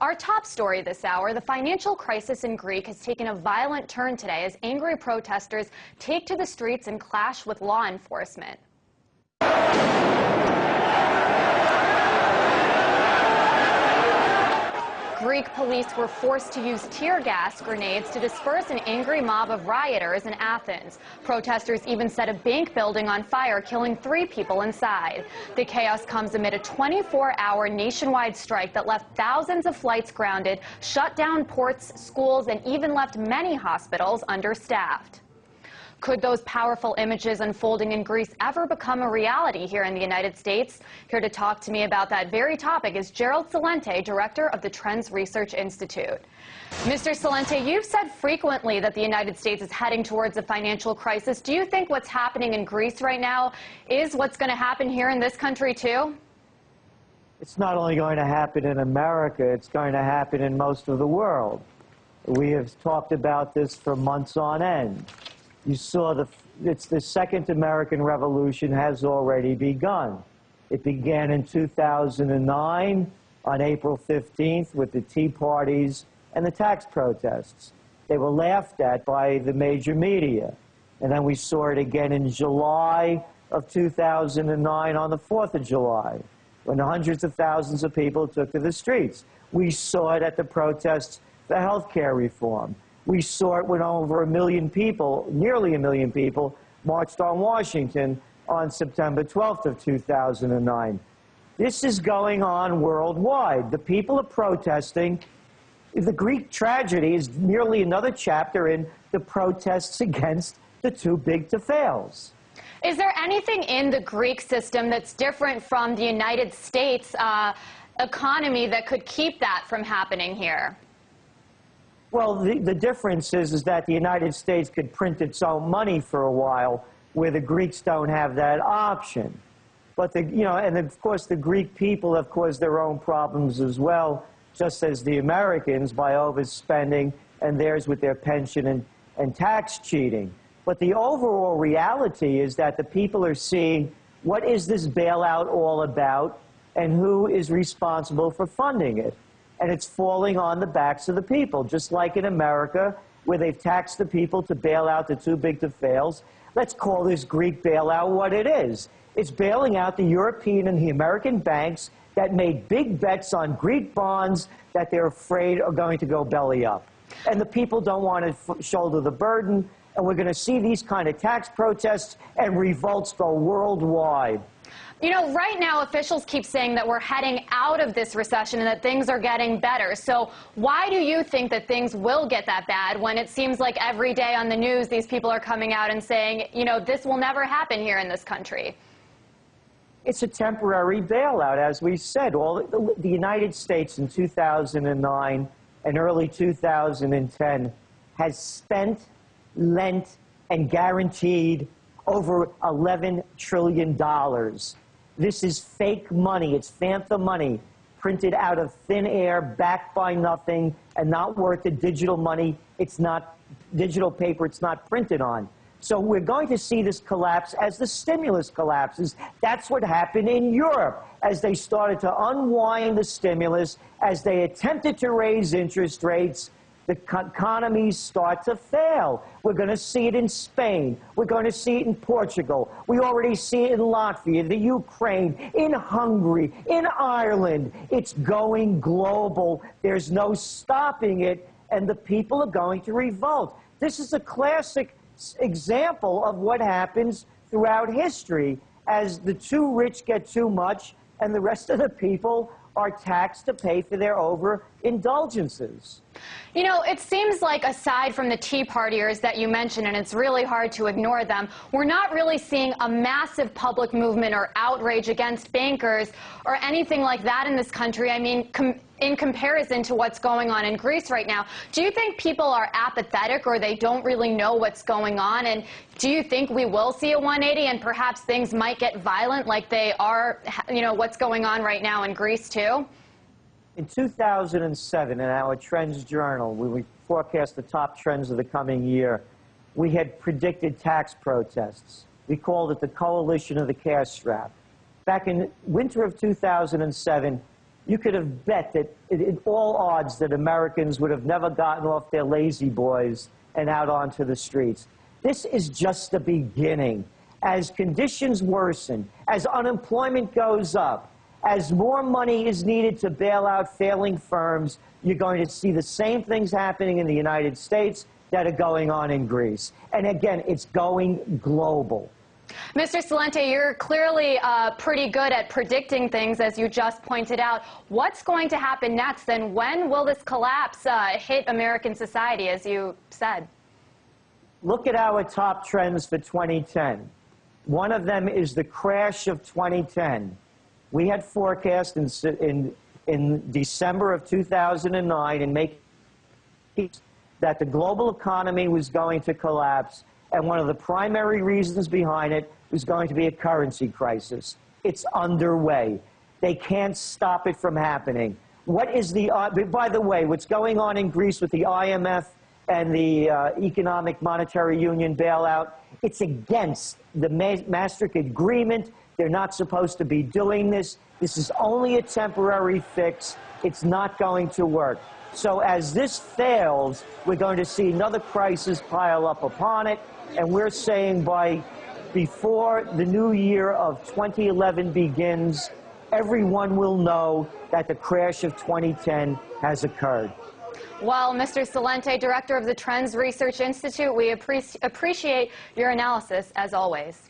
Our top story this hour, the financial crisis in Greece has taken a violent turn today as angry protesters take to the streets and clash with law enforcement. Greek police were forced to use tear gas grenades to disperse an angry mob of rioters in Athens. Protesters even set a bank building on fire, killing 3 people inside. The chaos comes amid a 24-hour nationwide strike that left thousands of flights grounded, shut down ports, schools, and even left many hospitals understaffed. Could those powerful images unfolding in Greece ever become a reality here in the United States? Here to talk to me about that very topic is Gerald Celente, director of the Trends Research Institute. Mr. Celente, you've said frequently that the United States is heading towards a financial crisis. Do you think what's happening in Greece right now is what's going to happen here in this country too? It's not only going to happen in America, it's going to happen in most of the world. We have talked about this for months on end. You saw it's the Second American Revolution has already begun. It began in 2009 on April 15th with the Tea Parties and the tax protests. They were laughed at by the major media. And then we saw it again in July of 2009 on the 4th of July, when hundreds of thousands of people took to the streets. We saw it at the protests for health care reform. We saw it when over 1 million people, nearly 1 million people, marched on Washington on September 12th of 2009. This is going on worldwide. The people are protesting. The Greek tragedy is merely another chapter in the protests against the too big to fails. Is there anything in the Greek system that's different from the United States economy that could keep that from happening here? Well, the difference is that the United States could print its own money for a while, where the Greeks don't have that option. But and of course the Greek people have caused their own problems as well, just as the Americans by overspending and theirs with their pension and tax cheating. But the overall reality is that the people are seeing what is this bailout all about and who is responsible for funding it. And it's falling on the backs of the people, just like in America, where they've taxed the people to bail out the too big to fails. Let's call this Greek bailout what it is. It's bailing out the European and the American banks that made big bets on Greek bonds that they're afraid are going to go belly up. And the people don't want to shoulder the burden, and we're going to see these kind of tax protests and revolts go worldwide. You know, right now officials keep saying that we're heading out of this recession and that things are getting better. So why do you think that things will get that bad when it seems like every day on the news these people are coming out and saying, you know, this will never happen here in this country? It's a temporary bailout, as we said. The United States in 2009 and early 2010 has spent, lent, and guaranteed over $11 trillion. This is fake money. It's phantom money printed out of thin air, backed by nothing, and not worth the digital money. It's not digital paper. It's not printed on. So we're going to see this collapse as the stimulus collapses. That's what happened in Europe as they started to unwind the stimulus, as they attempted to raise interest rates. The economies start to fail. We're going to see it in Spain. We're going to see it in Portugal. We already see it in Latvia, the Ukraine, in Hungary, in Ireland. It's going global. There's no stopping it, and the people are going to revolt. This is a classic example of what happens throughout history as the too rich get too much and the rest of the people are taxed to pay for their overindulgences. You know, it seems like aside from the Tea Partiers that you mentioned, and it's really hard to ignore them, we're not really seeing a massive public movement or outrage against bankers or anything like that in this country. I mean, in comparison to what's going on in Greece right now, do you think people are apathetic or they don't really know what's going on? And do you think we will see a 180 and perhaps things might get violent like they are, you know, what's going on right now in Greece too? In 2007, in our Trends Journal, when we forecast the top trends of the coming year, we had predicted tax protests. We called it the coalition of the cash strap. Back in winter of 2007, you could have bet that in all odds that Americans would have never gotten off their lazy boys and out onto the streets. This is just the beginning. As conditions worsen, as unemployment goes up, as more money is needed to bail out failing firms, you're going to see the same things happening in the United States that are going on in Greece. And again, it's going global. Mr. Celente, you're clearly pretty good at predicting things, as you just pointed out. What's going to happen next, and when will this collapse hit American society, as you said? Look at our top trends for 2010. One of them is the crash of 2010. We had forecast in December of 2009 and make that the global economy was going to collapse, and one of the primary reasons behind it was going to be a currency crisis. It's underway. They can't stop it from happening. What is the, by the way, what's going on in Greece with the IMF and the Economic Monetary Union bailout, it's against the Maastricht Agreement. They're not supposed to be doing this. This is only a temporary fix. It's not going to work. So as this fails, we're going to see another crisis pile up upon it, and we're saying before the new year of 2011 begins, everyone will know that the crash of 2010 has occurred. Well, Mr. Celente, Director of the Trends Research Institute, we appreciate your analysis, as always.